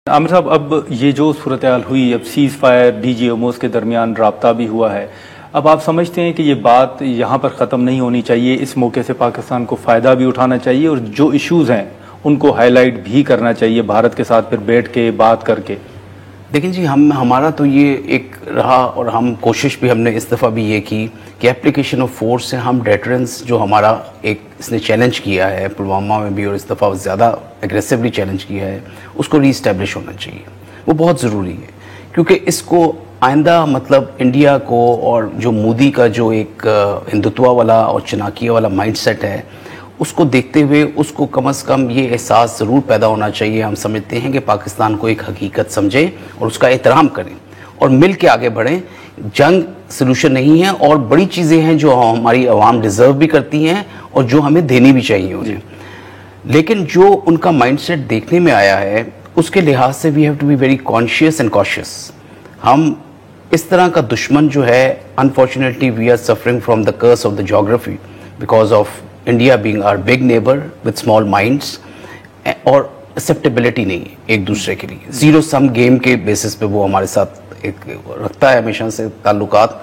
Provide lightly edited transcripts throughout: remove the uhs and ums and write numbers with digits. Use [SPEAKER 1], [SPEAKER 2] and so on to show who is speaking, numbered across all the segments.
[SPEAKER 1] आमिर साहब, अब ये जो सूरत हाल हुई, अब सीज़ फायर DGMOs के दरमियान राब्ता भी हुआ है, अब आप समझते हैं कि ये बात यहाँ पर ख़त्म नहीं होनी चाहिए, इस मौके से पाकिस्तान को फ़ायदा भी उठाना चाहिए और जो इश्यूज़ हैं उनको हाईलाइट भी करना चाहिए भारत के साथ फिर बैठ के बात करके?
[SPEAKER 2] देखिए जी, हमारा तो ये एक रहा और हम कोशिश भी हमने इस दफ़ा भी ये की कि एप्लीकेशन ऑफ फोर्स से हम डेटरेंस जो हमारा एक इसने चैलेंज किया है पुलवामा में भी और इस दफ़ा ज़्यादा एग्रेसिवली चैलेंज किया है, उसको रीस्टैब्लिश होना चाहिए। वो बहुत ज़रूरी है क्योंकि इसको आइंदा मतलब इंडिया को और जो मोदी का जो एक हिंदुत्व वाला और चनाकिया वाला माइंडसेट है उसको देखते हुए उसको कम से कम ये एहसास ज़रूर पैदा होना चाहिए। हम समझते हैं कि पाकिस्तान को एक हकीकत समझें और उसका एहतराम करें और मिल के आगे बढ़ें। जंग सलूशन नहीं है और बड़ी चीज़ें हैं जो हमारी आवाम डिज़र्व भी करती हैं और जो हमें देनी भी चाहिए उन्हें। लेकिन जो उनका माइंडसेट देखने में आया है उसके लिहाज से we have to be very conscious and cautious. हम इस तरह का दुश्मन जो है, unfortunately we are suffering from the curse of the geography because of India being our big neighbour with small minds और एक्सेप्टेबिलिटी नहीं है एक दूसरे के लिए। जीरो सम गेम के बेसिस पे वो हमारे साथ एक रखता है हमेशा से ताल्लुकात।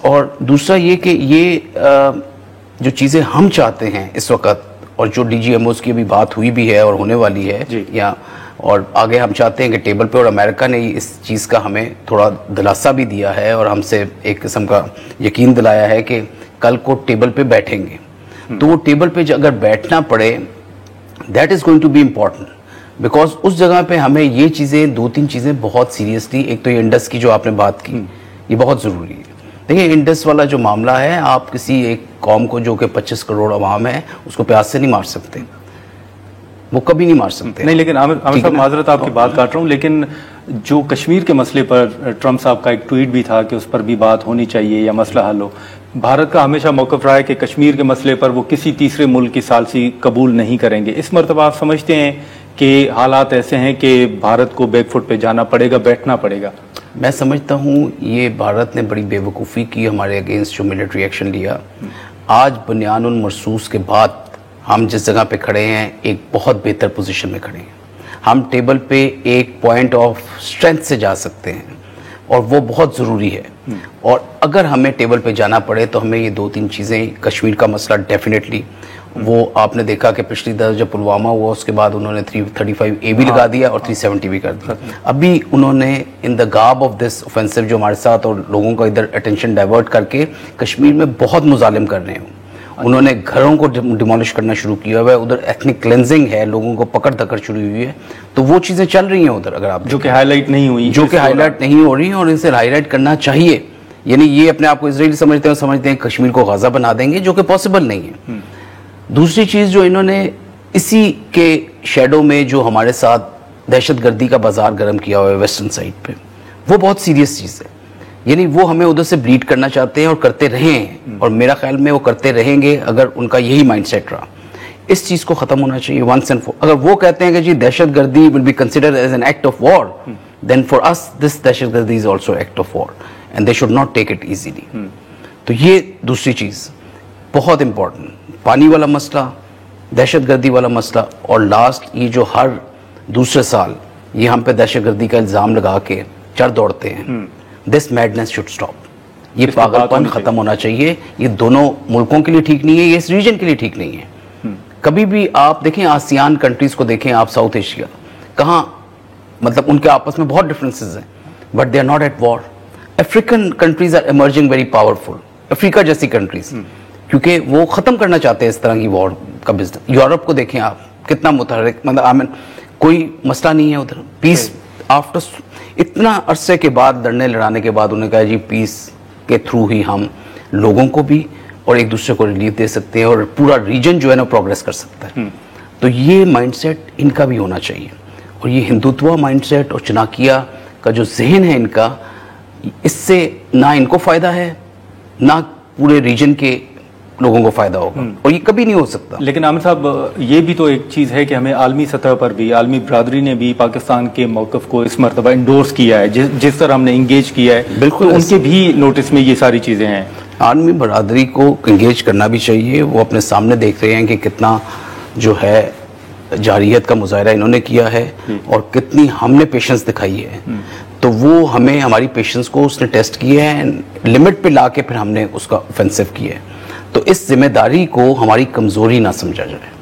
[SPEAKER 2] और दूसरा ये कि ये जो चीज़ें हम चाहते हैं इस वक्त और जो DGMOs की अभी बात हुई भी है और होने वाली है या और आगे हम चाहते हैं कि टेबल पे, और अमेरिका ने इस चीज़ का हमें थोड़ा दिलासा भी दिया है और हमसे एक किस्म का यकीन दिलाया है कि कल को टेबल पे बैठेंगे। तो वो टेबल पे अगर बैठना पड़े that is going to be important because उस जगह पे हमें ये चीज़ें 2-3 चीज़ें बहुत सीरियसली, एक तो ये इंडस की जो आपने बात की ये बहुत ज़रूरी है। देखिए इंडस वाला जो मामला है, आप किसी एक कौम को जो कि 25 करोड़ आवाम है उसको प्यास से नहीं मार सकते, वो कभी नहीं मार सकते।
[SPEAKER 1] नहीं, लेकिन आमिर साहब माजरत आपकी बात काट रहा हूँ, लेकिन जो कश्मीर के मसले पर ट्रंप साहब का एक ट्वीट भी था कि उस पर भी बात होनी चाहिए या मसला हल हो। भारत का हमेशा मौक़िफ़ रहा है कि कश्मीर के मसले पर वो किसी तीसरे मुल्क की सालसी कबूल नहीं करेंगे। इस मरतबा आप समझते हैं कि हालात ऐसे हैं कि भारत को बैकफुट पे जाना पड़ेगा, बैठना पड़ेगा?
[SPEAKER 2] मैं समझता हूँ ये भारत ने बड़ी बेवकूफ़ी की हमारे अगेंस्ट जो मिलिट्री एक्शन लिया। आज बुनियानुल मरसूस के बाद हम जिस जगह पे खड़े हैं एक बहुत बेहतर पोजीशन में खड़े हैं। हम टेबल पे एक पॉइंट ऑफ स्ट्रेंथ से जा सकते हैं और वो बहुत ज़रूरी है। और अगर हमें टेबल पे जाना पड़े तो हमें ये 2-3 चीज़ें, कश्मीर का मसला डेफिनेटली, वो आपने देखा कि पिछली दफ़ा जब पुलवामा हुआ उसके बाद उन्होंने 335A भी लगा दिया और 370 भी कर दिया। अभी उन्होंने इन द गाब ऑफ दिस ऑफेंसिव जो हमारे साथ और लोगों का इधर अटेंशन डाइवर्ट करके कश्मीर में बहुत मुजालिम कर रहे हैं। उन्होंने घरों को डिमोलिश करना शुरू किया हुआ है, उधर एथनिक क्लेंजिंग है, लोगों को पकड़ धकड़ शुरू हुई है। तो वो चीज़ें चल रही हैं उधर, अगर आप
[SPEAKER 1] जो कि हाईलाइट नहीं हुई,
[SPEAKER 2] हो रही हैं और इनसे हाईलाइट करना चाहिए। यानी ये अपने आप को इजराइल समझते हैं कश्मीर को गाजा बना देंगे, जो कि पॉसिबल नहीं है। दूसरी चीज़ जो इन्होंने इसी के शेडो में जो हमारे साथ दहशतगर्दी का बाजार गर्म किया हुआ है वेस्टर्न साइड पे, वो बहुत सीरियस चीज़ है। यानी वो हमें उधर से ब्रीड करना चाहते हैं और करते रहे हैं और मेरा ख्याल में वो करते रहेंगे अगर उनका यही माइंडसेट रहा। इस चीज़ को ख़त्म होना चाहिए वंस एंड फॉर। अगर वो कहते हैं कि जी दहशतगर्दी will be considered as an act of war, then for us this दहशतगर्दी is also act of war and they should not take it easily. तो ये दूसरी चीज़ बहुत इंपॉर्टेंट, पानी वाला मसला, दहशतगर्दी वाला मसला, और लास्ट ये जो हर दूसरे साल ये हम पे दहशतगर्दी का इल्ज़ाम लगा के चढ़ दौड़ते हैं, दिस मैडनेस शुड स्टॉप। ये पागलपन खत्म होना चाहिए। ये दोनों मुल्कों के लिए ठीक नहीं है, ये इस रीजन के लिए ठीक नहीं है। कभी भी आप देखें आसियान कंट्रीज को देखें आप, साउथ एशिया, कहाँ मतलब उनके आपस में बहुत डिफरेंसेस हैं but they are not at war. African countries are emerging very powerful, Africa जैसी कंट्रीज, क्योंकि वो ख़त्म करना चाहते हैं इस तरह की वॉर का बिजनेस। यूरोप को देखें आप, कितना मुतहर्रिक, मतलब कोई मसला नहीं है उधर। पीस आफ्टर इतना अरसे के बाद लड़ने लड़ाने के बाद उन्होंने कहा जी पीस के थ्रू ही हम लोगों को भी और एक दूसरे को रिलीफ दे सकते हैं और पूरा रीजन जो है ना प्रोग्रेस कर सकता है। तो ये माइंडसेट इनका भी होना चाहिए। और ये हिंदुत्व माइंडसेट और चनाकिया का जो जहन है इनका, इससे ना इनको फ़ायदा है ना पूरे रीजन के लोगों को फ़ायदा होगा और ये कभी नहीं हो सकता।
[SPEAKER 1] लेकिन आमिर साहब ये भी तो एक चीज़ है कि हमें आलमी सतह पर भी, आलमी बरादरी ने भी पाकिस्तान के मौक़िफ़ को इस मरतबा इंडोर्स किया है, जिस तरह हमने इंगेज किया है, बिल्कुल तो उनके भी नोटिस में ये सारी चीज़ें हैं।
[SPEAKER 2] आलमी बरादरी को इंगेज करना भी चाहिए। वो अपने सामने देख रहे हैं कि कितना जो है जारियत का मुजाहरा इन्होंने किया है और कितनी हमने पेशेंस दिखाई है, तो वो हमें हमारी पेशेंस को उसने टेस्ट किया है, लिमिट पे लाके फिर हमने उसका ऑफेंसिव किया है। तो इस जिम्मेदारी को हमारी कमजोरी ना समझा जाए।